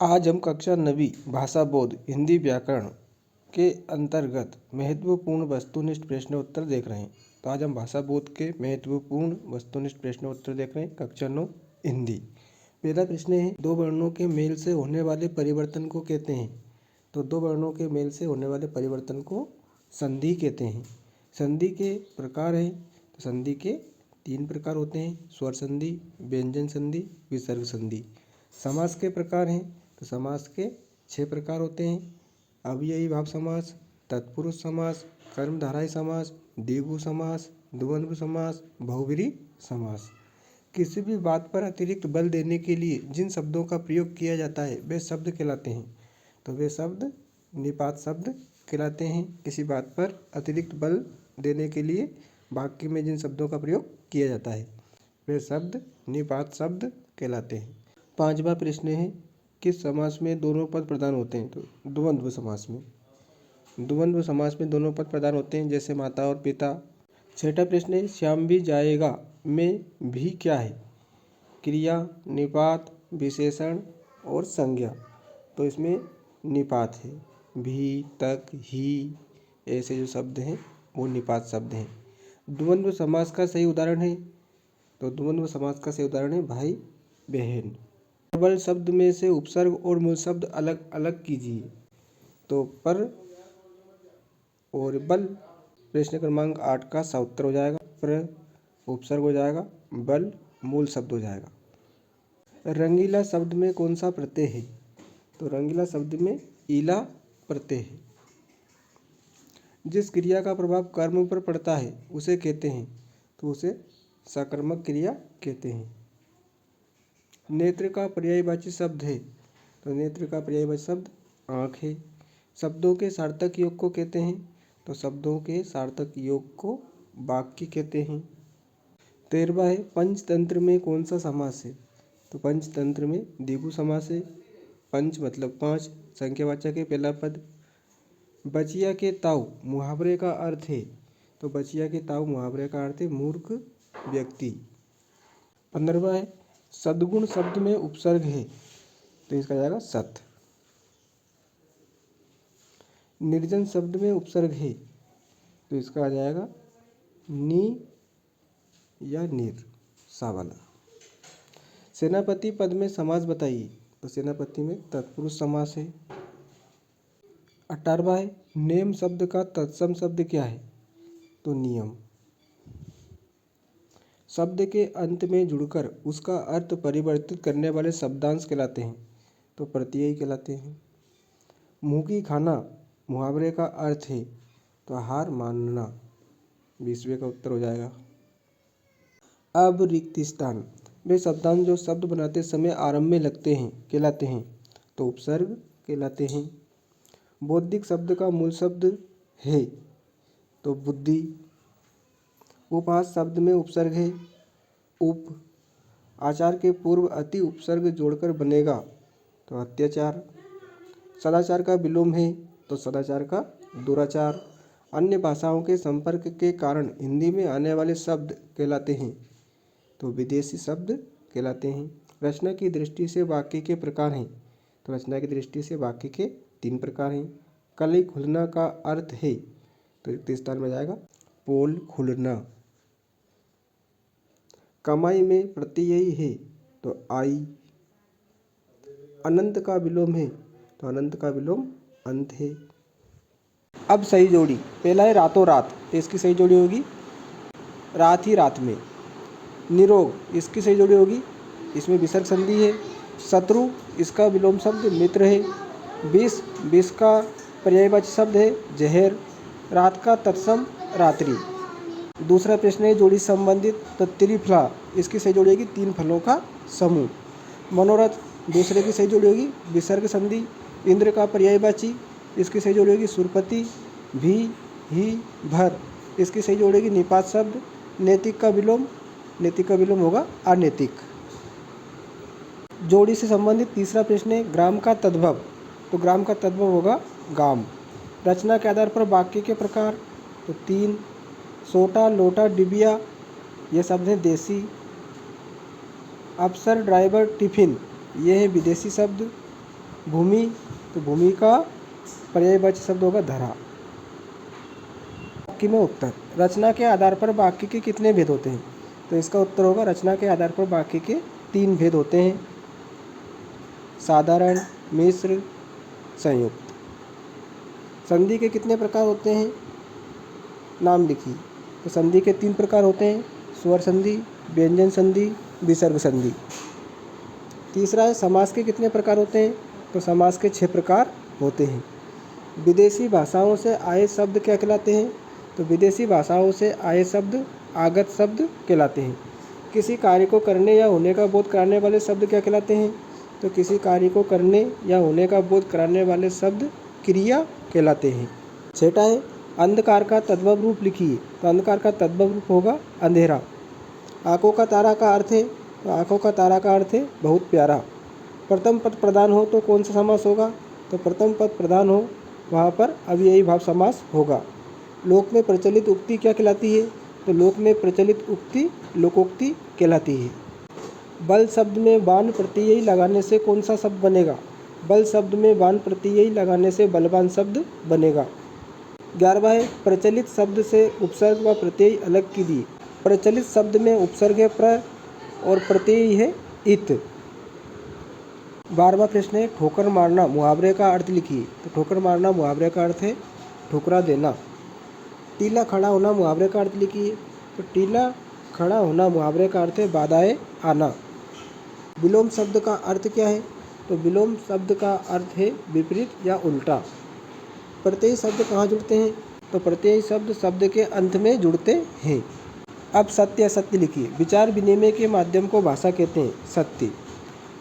आज हम कक्षा 9वीं भाषा बोध हिंदी व्याकरण के अंतर्गत महत्वपूर्ण वस्तुनिष्ठ प्रश्न उत्तर देख रहे हैं। तो आज हम भाषा बोध के महत्वपूर्ण वस्तुनिष्ठ प्रश्न उत्तर देख रहे हैं, कक्षा 9 हिंदी। पहला प्रश्न है, दो वर्णों के मेल से होने वाले परिवर्तन को कहते हैं। तो दो वर्णों के मेल से होने वाले परिवर्तन को संधि कहते हैं। संधि के प्रकार हैं, तो संधि के 3 प्रकार होते हैं, स्वर संधि, व्यंजन संधि, विसर्ग संधि। समास के प्रकार हैं, तो समास के 6 प्रकार होते हैं, अव्ययी भाव समास, तत्पुरुष समास, कर्मधारय समास, द्विगु समास, द्वंद्व समास, बहुब्रीहि समास। किसी भी बात पर अतिरिक्त बल देने के लिए जिन शब्दों का प्रयोग किया जाता है वे शब्द कहलाते हैं। तो वे शब्द निपात शब्द कहलाते हैं। किसी बात पर अतिरिक्त बल देने के लिए वाक्य में जिन शब्दों का प्रयोग किया जाता है वे शब्द निपात शब्द कहलाते हैं। 5वां प्रश्न है, किस समास में दोनों पद प्रधान होते हैं? तो द्वंद्व समास में। द्वंद्व समास में दोनों पद प्रधान होते हैं, जैसे माता और पिता। 6वां प्रश्न है, श्याम भी जाएगा में भी क्या है? क्रिया, निपात, विशेषण और संज्ञा। तो इसमें निपात है। भी, तक, ही ऐसे जो शब्द हैं वो निपात शब्द हैं। द्वंद्व समास का सही उदाहरण है, तो द्वंद्व समास का सही उदाहरण है भाई बहन। प्रबल शब्द में से उपसर्ग और मूल शब्द अलग अलग कीजिए। तो पर और बल प्रश्न क्रमांक 8 का सा उत्तर हो जाएगा। प्र उपसर्ग हो जाएगा, बल मूल शब्द हो जाएगा। रंगीला शब्द में कौन सा प्रत्यय है? तो रंगीला शब्द में ईला प्रत्यय है। जिस क्रिया का प्रभाव कर्म पर पड़ता है उसे कहते हैं, तो उसे सकर्मक क्रिया कहते हैं। नेत्र का पर्यायवाची शब्द है, तो नेत्र का पर्यायवाची शब्द आँख है। शब्दों के सार्थक योग को कहते हैं, तो शब्दों के सार्थक योग को वाक्य कहते हैं। 13वां है, पंचतंत्र में कौन सा समास है? तो पंचतंत्र में द्विगु समास है। पंच मतलब 5, संख्यावाचक है पहला पद। बचिया के ताऊ मुहावरे का अर्थ है, तो बचिया के ताऊ मुहावरे का अर्थ है मूर्ख व्यक्ति। 15वां है, सद्गुण शब्द में उपसर्ग है, तो इसका जाएगा सत। निर्जन शब्द में उपसर्ग है, तो इसका आ जाएगा नी या निर, सा वाला। सेनापति पद में समास बताइए, तो सेनापति में तत्पुरुष समास है। 18वां है, नेम शब्द का तत्सम शब्द क्या है? तो नियम। शब्द के अंत में जुड़कर उसका अर्थ परिवर्तित करने वाले शब्दांश कहलाते हैं, तो प्रत्यय कहलाते हैं। मुँह की खाना मुहावरे का अर्थ है, तो हार मानना, 20वें का उत्तर हो जाएगा। अब रिक्त स्थान, वे शब्दांश जो शब्द बनाते समय आरंभ में लगते हैं कहलाते हैं, तो उपसर्ग कहलाते हैं। बौद्धिक शब्द का मूल शब्द है, तो बुद्धि। उपहास शब्द में उपसर्ग है, उप। आचार के पूर्व अति उपसर्ग जोड़कर बनेगा, तो अत्याचार। सदाचार का विलोम है, तो सदाचार का दुराचार। अन्य भाषाओं के संपर्क के कारण हिंदी में आने वाले शब्द कहलाते हैं, तो विदेशी शब्द कहलाते हैं। रचना की दृष्टि से वाक्य के प्रकार हैं, तो रचना की दृष्टि से वाक्य के 3 प्रकार हैं। कली खुलना का अर्थ है, तो रिक्त स्थान में जाएगा पोल खुलना। कमाई में प्रत्यय है, तो आई। अनंत का विलोम है, तो अनंत का विलोम अंत है। अब सही जोड़ी, पहला है रातों रात, तो इसकी सही जोड़ी होगी रात ही रात में। निरोग, इसकी सही जोड़ी होगी, इसमें विसर्ग संधि है। शत्रु, इसका विलोम शब्द मित्र है। विष, विष का पर्यायवाची शब्द है जहर। रात का तत्सम रात्रि। दूसरा प्रश्न है जोड़ी संबंधित, तो त्रिफला, इसकी सही जोड़ी होगी 3 फलों का समूह। मनोरथ, दूसरे की सही जोड़ी होगी विसर्ग संधि। इंद्र का पर्यायवाची, इसकी सही जोड़ी होगी सुरपति। भी, ही, भर, इसकी सही जोड़ी होगी निपात शब्द। नैतिक का विलोम, नैतिक का विलोम होगा अनैतिक। जोड़ी से संबंधित तीसरा प्रश्न है ग्राम का तद्भव, तो ग्राम का तद्भव होगा गाम। रचना के आधार पर वाक्य के प्रकार, तो 3। सोटा, लोटा, डिबिया, ये शब्द हैं देसी। अफसर, ड्राइवर, टिफिन, ये है विदेशी शब्द। भूमि, तो भूमि का पर्यायवाची शब्द होगा धरा। वाक्य में उत्तर, रचना के आधार पर वाक्य के कितने भेद होते हैं? तो इसका उत्तर होगा रचना के आधार पर वाक्य के 3 भेद होते हैं, साधारण, मिश्र, संयुक्त। संधि के कितने प्रकार होते हैं? नाम लिखिए। तो संधि के 3 प्रकार होते हैं, स्वर संधि, व्यंजन संधि, विसर्ग संधि। तीसरा है समास के कितने प्रकार होते हैं? तो समास के 6 प्रकार होते हैं। विदेशी भाषाओं से आए शब्द क्या कहलाते हैं? तो विदेशी भाषाओं से आए शब्द आगत शब्द कहलाते हैं। किसी कार्य को करने या होने का बोध कराने वाले शब्द क्या कहलाते हैं? तो किसी कार्य को करने या होने का बोध कराने वाले शब्द क्रिया कहलाते हैं। छठा है अंधकार का तद्भव रूप लिखिए। तो अंधकार का तद्भव रूप होगा अंधेरा। आंखों का तारा का अर्थ है? तो आंखों का तारा का अर्थ है बहुत प्यारा। प्रथम पद प्रधान हो तो कौन सा समास होगा? तो प्रथम पद प्रधान हो वहाँ पर अव्ययी भाव समास होगा। लोक में प्रचलित उक्ति क्या कहलाती है? तो लोक में प्रचलित उक्ति लोकोक्ति कहलाती है। बल शब्द में बान प्रत्यय लगाने से कौन सा शब्द बनेगा? बल शब्द में बान प्रत्यय लगाने से बलवान शब्द बनेगा। 11वां है प्रचलित शब्द से उपसर्ग व प्रत्यय अलग कीजिए। प्रचलित शब्द में उपसर्ग है प्र और प्रत्यय है इत। 12वां प्रश्न है ठोकर मारना मुहावरे का अर्थ लिखिए। तो ठोकर मारना मुहावरे का अर्थ है ठुकरा देना। टीला खड़ा होना मुहावरे का अर्थ लिखिए। तो टीला खड़ा होना मुहावरे का अर्थ है बाधाएं आना। विलोम शब्द का अर्थ क्या है? तो विलोम शब्द का अर्थ है विपरीत या उल्टा। प्रत्यय शब्द कहाँ जुड़ते हैं? तो प्रत्यय शब्द शब्द के अंत में जुड़ते हैं। अब सत्य असत्य लिखिए। विचार विनिमय के माध्यम को भाषा कहते हैं, सत्य।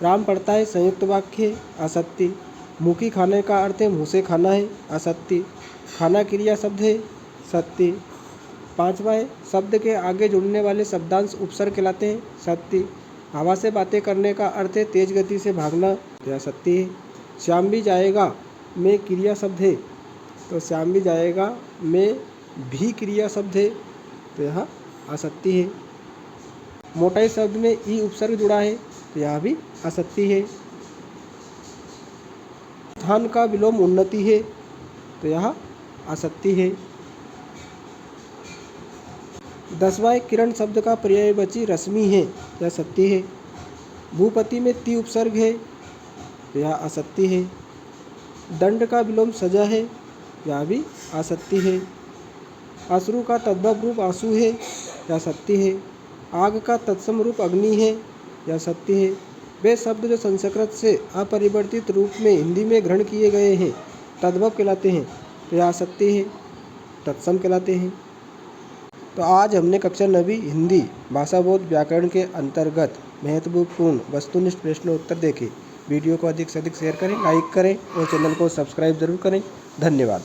राम पढ़ता है संयुक्त वाक्य है, असत्य। मुखी खाने का अर्थ है मुँह से खाना है, असत्य। खाना क्रिया शब्द है, सत्य। 5वां है शब्द के आगे जुड़ने वाले शब्दांश उपसर्ग कहलाते हैं, सत्य। हवा से बातें करने का अर्थ है तेज गति से भागना, यह सत्य है। श्याम भी जाएगा में क्रिया शब्द है, तो श्याम भी जाएगा में भी क्रिया शब्द है, तो यह असत्य है। मोटाई शब्द में ई उपसर्ग जुड़ा है, तो यह भी असत्य है। स्थान का विलोम उन्नति है, तो यह असत्य है। 10वां किरण शब्द का पर्यायवाची रश्मि है, यह सत्य है। भूपति में ती उपसर्ग है, तो यह असत्य है। दंड का विलोम सजा है, यह भी असत्य है। अश्रु का तद्भव रूप आंसू है, यह सत्य है। आग का तत्सम रूप अग्नि है, यह सत्य है। वे शब्द जो संस्कृत से अपरिवर्तित रूप में हिंदी में ग्रहण किए गए हैं तद्भव कहलाते हैं, तो यह असत्य है, तत्सम कहलाते हैं। तो आज हमने कक्षा 9वीं हिंदी भाषा बोध व्याकरण के अंतर्गत महत्वपूर्ण वस्तुनिष्ठ प्रश्न उत्तर देखे। वीडियो को अधिक से अधिक शेयर करें, लाइक करें और चैनल को सब्सक्राइब जरूर करें। धन्यवाद।